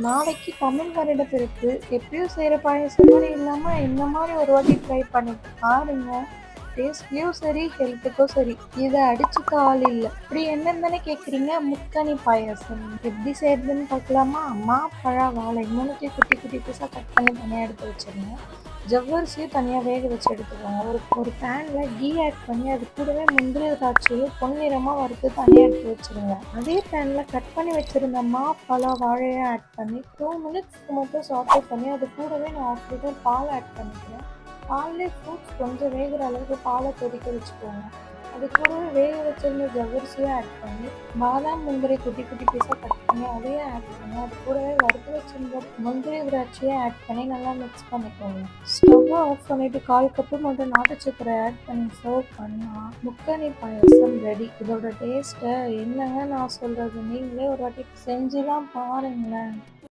நாளைக்கு தமிழ் வருடப்பிறப்பு. எப்பயும் செய்ற பாயாசம் மாரி இல்லாம, இந்த மாரி ஒரு வாட்டி ட்ரை பண்ணி பாருங்க. டேஸ்ட்லயும் சரி, ஹெல்த்துக்கும் சரி. இத அடிச்சுக்க ஆள் இல்ல. இப்படி என்னன்னு தானே கேட்குறீங்க? முக்கனி பாயாசம். எப்படி செய்றதுன்னு பார்க்கலாமா? மா, பழம், வாழை 3த்தையும் குட்டி குட்டி பீஸா கட் பண்ணி தனியா எடுத்து வச்சுருங்க. ஜவ்வரிசியும் தனியா வேக வச்சு எடுத்துக்கோங்க. ஒரு பேன்ல கீ ஆட் பண்ணி அது கூடவே முந்திரி திராட்சையும் பொன்னிறமா வறுத்து தனியா எடுத்து வச்சுருங்க. அதே பேன்ல கட் பண்ணி வச்சிருந்த மா, பழம், வாழையை ஆட் பண்ணி 2 மினிட்ஸ்க்கு மட்டும் சாட்டே பண்ணி அது கூடவே நான் 1/2 லிட்டர் பால் ஆட் பண்ணிக்கிறேன். பால்லே ஃப்ரூட்ஸ் கொஞ்சம் வேகிற அளவுக்கு பாலை கொதிக்க வச்சுக்கோங்க. அது கூடவே வேக வச்சிருந்த ஜவ்வரிசியும் ஆட் பண்ணி பாதாம் முந்திரி குட்டி குட்டி பீஸாக கட் பண்ணி அதையும் ஆட் பண்ணி அது கூடவே வறுத்து வச்சிருந்த முந்திரி திராட்சையை ஆட் பண்ணி நல்லா மிக்ஸ் பண்ணிக்கோங்க. ஸ்டவ்வை ஆஃப் பண்ணிட்டு 1/4 கப்பு மட்டும் நாட்டு சக்கரை ஆட் பண்ணி சர்வ் பண்ணா முக்கனி பாயாசம் ரெடி. இதோட டேஸ்ட்டை என்னங்க நான் சொல்றது, நீங்களே ஒரு வாட்டி செஞ்சுதான் பாருங்களேன்.